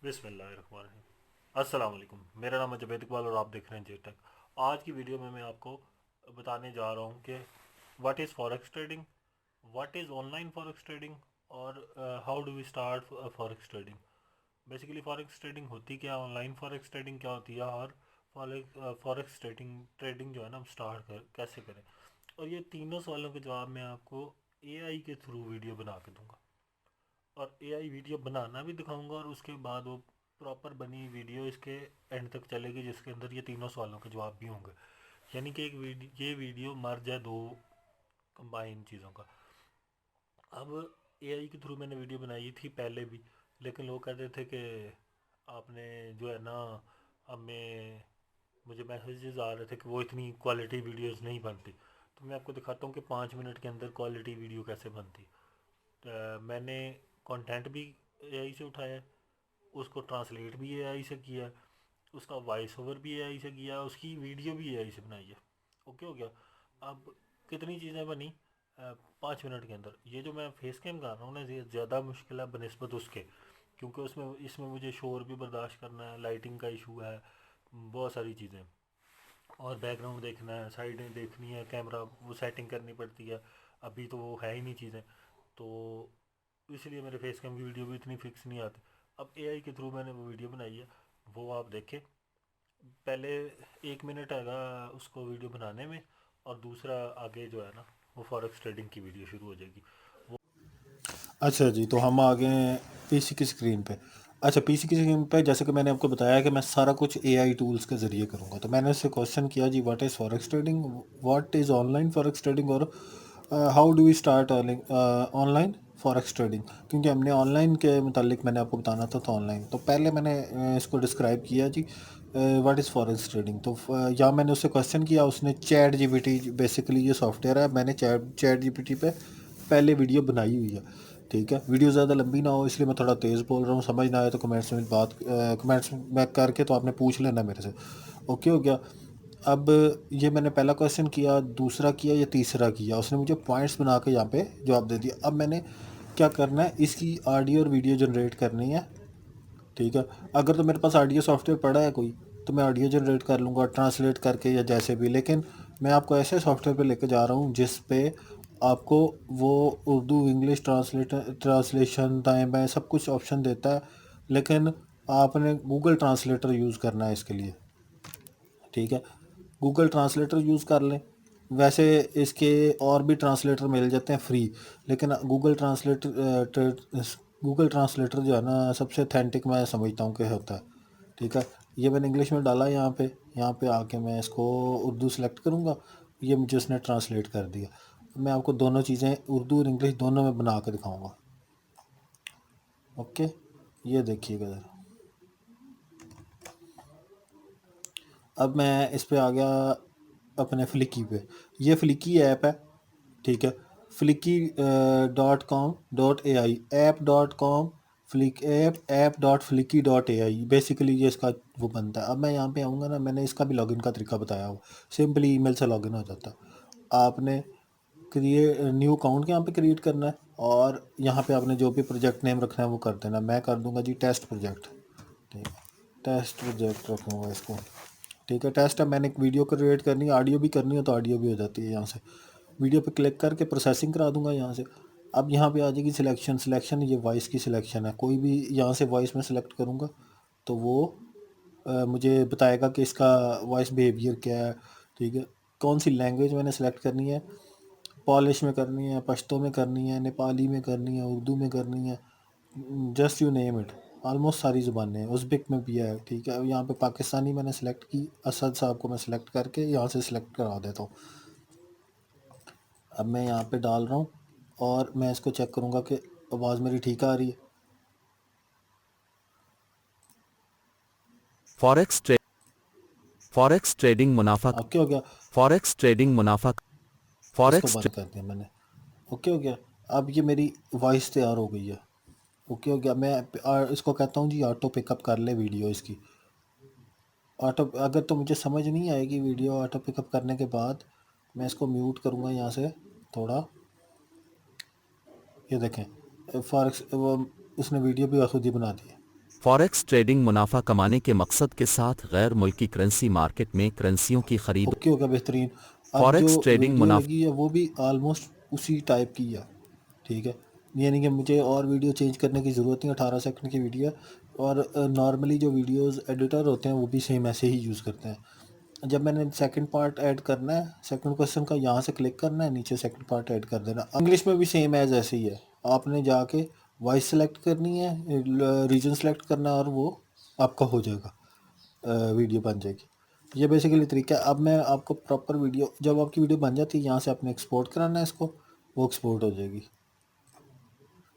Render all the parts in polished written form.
बिस्मिल्लाहिर्रहमानिर्रहीम। अस्सलाम वालेकुम। मेरा नाम है जवेद इकबाल और आप देख रहे हैं जे टेक। आज की वीडियो में मैं आपको बताने जा रहा हूँ कि what is forex trading, what is online forex trading और how do we start forex trading. Basically forex trading होती क्या, ऑनलाइन फॉरेक्स ट्रेडिंग क्या होती है और फॉरेक्स ट्रेडिंग ट्रेडिंग जो है ना हम स्टार्ट कैसे करें। और ये तीनों सवालों के जवाब मैं आपको एआई के थ्रू वीडियो बना के दूंगा और एआई वीडियो बनाना भी दिखाऊंगा और उसके बाद वो प्रॉपर बनी वीडियो इसके एंड तक चलेगी जिसके अंदर ये तीनों सवालों के जवाब भी होंगे। यानी कि ये वीडियो मर्ज है दो कंबाइन चीज़ों का। अब एआई के थ्रू मैंने वीडियो बनाई थी पहले भी, लेकिन लोग कहते थे कि आपने जो है ना हमें मुझे मैसेजेस आ रहे थे कि वो इतनी क्वालिटी वीडियोस नहीं बनती। तो मैं आपको दिखाता हूँ कि 5 मिनट के अंदर क्वालिटी वीडियो कैसे बनती। मैंने कंटेंट भी एआई से उठाया है, उसको ट्रांसलेट भी एआई से किया है, उसका वॉइस ओवर भी एआई से किया है, उसकी वीडियो भी एआई से बनाई है। ओके हो गया। अब कितनी चीज़ें बनी 5 मिनट के अंदर। ये जो मैं फेस कैम कर रहा हूँ ना ये ज़्यादा मुश्किल है बनस्बत उसके, क्योंकि उसमें इसमें मुझे शोर भी बर्दाश्त करना है, लाइटिंग का इशू है, बहुत सारी चीज़ें, और बैकग्राउंड देखना है, साइडें देखनी है, कैमरा वो सेटिंग करनी पड़ती है। अभी तो वो है ही नहीं चीज़ें, तो इसलिए मेरे फेस कैम की वीडियो भी इतनी फिक्स नहीं आती। अब एआई के थ्रू मैंने वो वीडियो बनाई है, वो आप देखें। पहले 1 मिनट आएगा उसको वीडियो बनाने में, और दूसरा आगे जो है ना वो फॉरेक्स ट्रेडिंग की वीडियो शुरू हो जाएगी। वो अच्छा जी, तो हम आ गए हैं पीसी की स्क्रीन पे। अच्छा, पीसी की स्क्रीन पे जैसे कि मैंने आपको बताया कि मैं सारा कुछ एआई टूल्स के ज़रिए करूँगा। तो मैंने उससे क्वेश्चन किया जी, what is forex trading, what is online forex trading, और how do we start earning online forex trading. क्योंकि हमने ऑनलाइन के मुतालिक मैंने आपको बताना था, तो ऑनलाइन तो पहले मैंने इसको डिस्क्राइब किया जी, व्हाट इज़ फॉरेक्स ट्रेडिंग। तो या मैंने उससे क्वेश्चन किया, उसने चैट जीपीटी, बेसिकली ये सॉफ्टवेयर है, मैंने चैट जीपीटी पे पहले वीडियो बनाई हुई है। ठीक है, वीडियो ज़्यादा लंबी ना हो इसलिए मैं थोड़ा तेज़ बोल रहा हूँ, समझ ना आए तो कमेंट्स में करके तो आपने पूछ लेना मेरे से। ओके हो गया। अब ये मैंने पहला क्वेश्चन किया, दूसरा किया, या तीसरा किया, उसने मुझे पॉइंट्स बना के यहाँ पे जवाब दे दिया। अब मैंने क्या करना है, इसकी ऑडियो और वीडियो जनरेट करनी है। ठीक है, अगर तो मेरे पास ऑडियो सॉफ्टवेयर पड़ा है कोई, तो मैं ऑडियो जनरेट कर लूँगा ट्रांसलेट करके या जैसे भी। लेकिन मैं आपको ऐसे सॉफ्टवेयर पे लेके जा रहा हूँ जिस पे आपको वो उर्दू इंग्लिश ट्रांसलेशन दाएँ बाएँ सब कुछ ऑप्शन देता है, लेकिन आपने गूगल ट्रांसलेटर यूज़ करना है इसके लिए। ठीक है, गूगल ट्रांसलेटर यूज़ कर लें। वैसे इसके और भी ट्रांसलेटर मिल जाते हैं फ्री, लेकिन गूगल ट्रांसलेटर जो है ना सबसे अथेंटिक मैं समझता हूँ कि होता है। ठीक है, ये मैंने इंग्लिश में डाला यहाँ पे आके मैं इसको उर्दू सेलेक्ट करूँगा। ये मुझे उसने ट्रांसलेट कर दिया। मैं आपको दोनों चीज़ें उर्दू और इंग्लिश दोनों में बना कर दिखाऊँगा। ओके, ये देखिएगा ज़रा। अब मैं इस पे आ गया अपने फ्लिकी पे। ये फ्लिकी ऐप है। ठीक है, फ्लिकी .com.ai, ऐप.com, फ्लिक ऐप.flicky.ai, बेसिकली ये इसका वो बनता है। अब मैं यहाँ पे आऊँगा ना, मैंने इसका भी लॉगिन का तरीका बताया हुआ, सिंपली ईमेल से लॉगिन हो जाता है। आपने न्यू अकाउंट यहाँ पे क्रिएट करना है, और यहाँ पे आपने जो भी प्रोजेक्ट नेम रखना है वो कर देना। मैं कर दूंगा जी टेस्ट प्रोजेक्ट। ठीक है, टेस्ट प्रोजेक्ट रखूँगा इसको। ठीक है, टेस्ट है, मैंने एक वीडियो क्रिएट करनी है, ऑडियो भी करनी है तो ऑडियो भी हो जाती है यहाँ से। वीडियो पे क्लिक करके प्रोसेसिंग करा दूंगा यहाँ से। अब यहाँ पे आ जाएगी सिलेक्शन, ये वॉइस की सिलेक्शन है। कोई भी यहाँ से वॉइस में सेलेक्ट करूँगा तो वो मुझे बताएगा कि इसका वॉइस बिहेवियर क्या है। ठीक है, कौन सी लैंग्वेज मैंने सेलेक्ट करनी है, पॉलिश में करनी है, पश्तो में करनी है, नेपाली में करनी है, उर्दू में करनी है, just you name it. Almost सारी ज़ुबानें हैं, उज़्बेक में भी है। ठीक है, अब यहाँ पे पाकिस्तानी मैंने सेलेक्ट की, असद साहब को मैं सेलेक्ट करके यहाँ से सेलेक्ट करा देता हूँ। अब मैं यहाँ पे डाल रहा हूँ और मैं इसको चेक करूँगा कि आवाज़ मेरी ठीक आ रही है। फॉरेक्स ट्रे फॉरेक्स ट्रेडिंग मुनाफा ओके हो गया, फॉरेक्स ट्रेडिंग मुनाफा इसको फॉरेक्स बंद कर दिया मैंने। ओके हो गया, अब ये मेरी वॉइस तैयार हो गई है। ओके हो गया, मैं इसको कहता हूँ जी ऑटो पिकअप कर ले वीडियो इसकी। ऑटो अगर तो मुझे समझ नहीं आएगी वीडियो ऑटो पिकअप करने के बाद, मैं इसको म्यूट करूँगा यहाँ से थोड़ा। ये देखें, फॉर वो उसने वीडियो भी खुद ही बना दी है। फॉरेक्स ट्रेडिंग मुनाफा कमाने के मकसद के साथ गैर मुल्की करेंसी मार्केट में करेंसियों की खरीद। ओके होगा, बेहतरीन। अब जो फॉरेक्स ट्रेडिंग वीडियो मुनाफा लगी है वो भी ऑलमोस्ट उसी टाइप की है, ठीक है। यानी कि मुझे और वीडियो चेंज करने की ज़रूरत नहीं, 18 सेकंड की वीडियो है। और नॉर्मली जो वीडियोस एडिटर होते हैं वो भी सेम ऐसे ही यूज़ करते हैं। जब मैंने सेकंड पार्ट ऐड करना है, सेकंड क्वेश्चन का यहाँ से क्लिक करना है, नीचे सेकंड पार्ट ऐड कर देना। इंग्लिश में भी सेम एज ऐसे ही है, आपने जाके वॉइस सेलेक्ट करनी है, रीजन सेलेक्ट करना है और वो आपका हो जाएगा, वीडियो बन जाएगी। ये बेसिकली तरीका है। अब मैं आपको प्रॉपर वीडियो, जब आपकी वीडियो बन जाती है यहाँ से आपने एक्सपोर्ट कराना है इसको, वो एक्सपोर्ट हो जाएगी।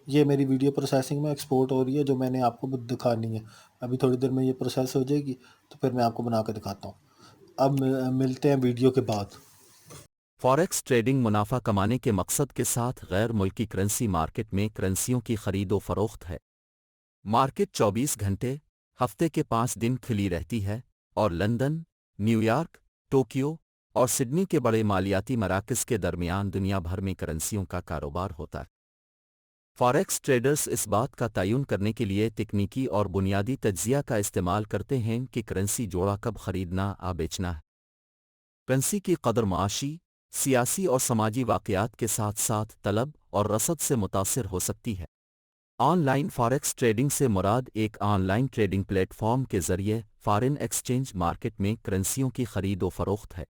ये मेरी वीडियो प्रोसेसिंग में एक्सपोर्ट हो रही है, जो मैंने आपको दिखानी है। अभी थोड़ी देर में ये प्रोसेस हो जाएगी तो फिर मैं आपको बना के दिखाता हूँ। अब मिलते हैं वीडियो के बाद। फॉरेक्स ट्रेडिंग मुनाफा कमाने के मकसद के साथ गैर मुल्की करेंसी मार्केट में करेंसियों की खरीदो फरोख्त है। मार्केट 24 घंटे हफ्ते के 5 दिन खुली रहती है और लंदन, न्यूयॉर्क, टोक्यो और सिडनी के बड़े मालियाती मराकज़ के दरमियान दुनिया भर में करेंसियों का कारोबार होता है। फॉरेक्स ट्रेडर्स इस बात का तयन करने के लिए तकनीकी और बुनियादी तज्जिया का इस्तेमाल करते हैं कि करेंसी जोड़ा कब खरीदना या बेचना है। करेंसी की कदर माशी, सियासी और समाजी वाक़यात के साथ साथ तलब और रसद से मुतासिर हो सकती है। ऑनलाइन फॉरेक्स ट्रेडिंग से मुराद एक ऑनलाइन ट्रेडिंग प्लेटफॉर्म के ज़रिए फॉरेन एक्सचेंज मार्केट में करेंसियों की खरीद व फरोख्त है।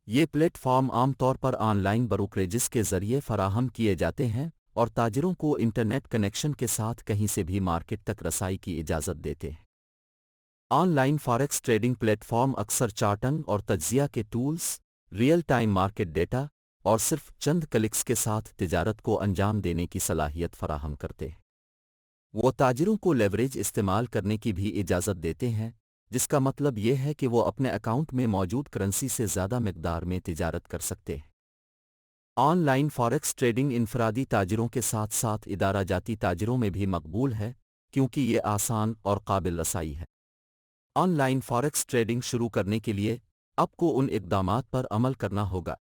ये प्लेटफॉर्म आमतौर पर ऑनलाइन ब्रोकरेजेस के ज़रिए फराहम किए जाते हैं और ताजिरों को इंटरनेट कनेक्शन के साथ कहीं से भी मार्केट तक रसाई की इजाज़त देते हैं। ऑनलाइन फॉरेक्स ट्रेडिंग प्लेटफॉर्म अक्सर चार्टन और तज्जिया के tools, real time market data और सिर्फ चंद क्लिक्स के साथ तिजारत को अंजाम देने की सलाहियत फराहम करते हैं। वो ताजिरों को लेवरेज इस्तेमाल करने की भी इजाज़त देते हैं, जिसका मतलब ये है कि वो अपने अकाउंट में मौजूद करेंसी से ज़्यादा मिकदार में तिजारत कर सकते हैं। ऑनलाइन फॉरेक्स ट्रेडिंग इनफरादी ताजिरों के साथ साथ इदारा जाती ताजिरों में भी मकबूल है, क्योंकि ये आसान और काबिल रसाई है। ऑनलाइन फॉरेक्स ट्रेडिंग शुरू करने के लिए आपको उन इक़दामात पर अमल करना होगा।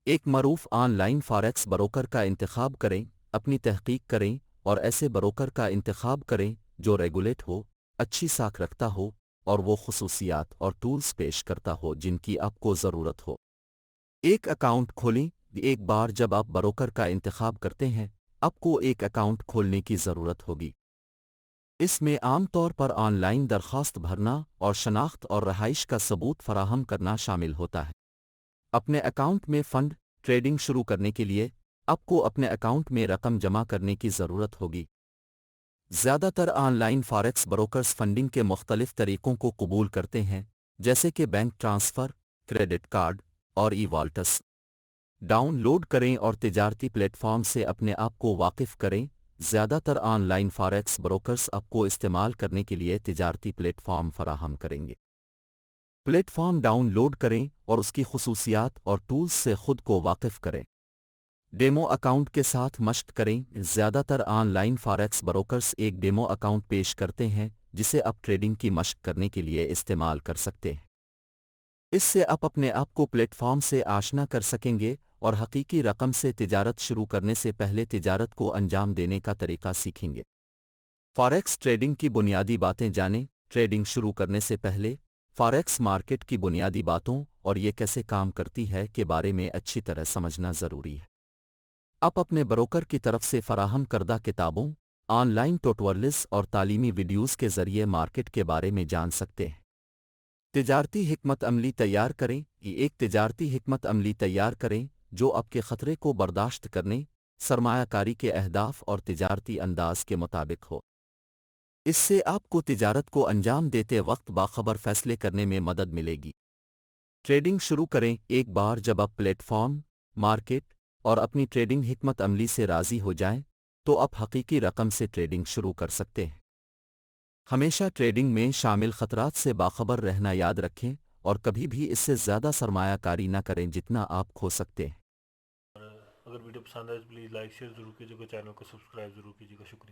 एक मरूफ ऑनलाइन फॉरेक्स ब्रोकर का इंतखाब करें, अपनी तहकीक करें और ऐसे ब्रोकर का इंतखाब करें जो रेगुलेट हो, अच्छी साख रखता हो और वो खुसूसियात और टूल्स पेश करता हो जिनकी आपको ज़रूरत हो। एक अकाउंट खोलें। एक बार जब आप ब्रोकर का इंतखाब करते हैं, आपको एक अकाउंट खोलने की ज़रूरत होगी। इसमें आमतौर पर ऑनलाइन दरख्वास्त भरना और शनाख्त और रहाइश का सबूत फराहम करना शामिल होता है। अपने अकाउंट में फ़ंड ट्रेडिंग शुरू करने के लिए आपको अपने अकाउंट में रकम जमा करने की ज़रूरत होगी। ज़्यादातर ऑनलाइन फॉरेक्स ब्रोकर्स फंडिंग के मुख्तलिफ तरीक़ों को कबूल करते हैं, जैसे कि बैंक ट्रांसफ़र, क्रेडिट कार्ड और ई-वॉलेट्स। डाउनलोड करें और तिजारती प्लेटफॉर्म से अपने आप को वाकिफ़ करें। ज़्यादातर ऑनलाइन फॉरेक्स ब्रोकर्स आपको इस्तेमाल करने के लिए तिजारती प्लेटफॉर्म फराहम करेंगे। प्लेटफॉर्म डाउनलोड करें और उसकी खुसूसियात और टूल्स से खुद को वाकिफ़ करें। डेमो अकाउंट के साथ मश्क करें। ज़्यादातर ऑनलाइन फॉरेक्स ब्रोकर्स एक डेमो अकाउंट पेश करते हैं जिसे आप ट्रेडिंग की मश्क करने के लिए इस्तेमाल कर सकते हैं। इससे आप अपने आप को प्लेटफॉर्म से आशना कर सकेंगे और हकीकी रकम से तिजारत शुरू करने से पहले तिजारत को अंजाम देने का तरीका सीखेंगे। फॉरेक्स ट्रेडिंग की बुनियादी बातें जानें। ट्रेडिंग शुरू करने से पहले फॉरेक्स मार्केट की बुनियादी बातों और ये कैसे काम करती है के बारे में अच्छी तरह समझना ज़रूरी है। आप अपने ब्रोकर की तरफ से फराहम करदा किताबों, ऑनलाइन ट्यूटोरियल्स और तालीमी वीडियोज़ के ज़रिए मार्केट के बारे में जान सकते हैं। तिजारती हिकमत अमली तैयार करें। एक तिजारती हिकमत अमली तैयार करें जो आपके ख़तरे को बर्दाश्त करने, सरमायाकारी के अहदाफ और तिजारती अंदाज के मुताबिक हो। इससे आपको तिजारत को अंजाम देते वक्त बाखबर फैसले करने में मदद मिलेगी। ट्रेडिंग शुरू करें। एक बार जब आप प्लेटफॉर्म, मार्केट और अपनी ट्रेडिंग हिकमत अमली से राज़ी हो जाएं, तो आप हकीकी रकम से ट्रेडिंग शुरू कर सकते हैं। हमेशा ट्रेडिंग में शामिल खतरात से बाखबर रहना याद रखें और कभी भी इससे ज़्यादा सरमायाकारी न करें जितना आप खो सकते हैं। अगर वीडियो पसंद आए तो प्लीज़ लाइक शेयर ज़रूर कीजिएगा, चैनल को सब्सक्राइब ज़रूर कीजिएगा। शुक्रिया।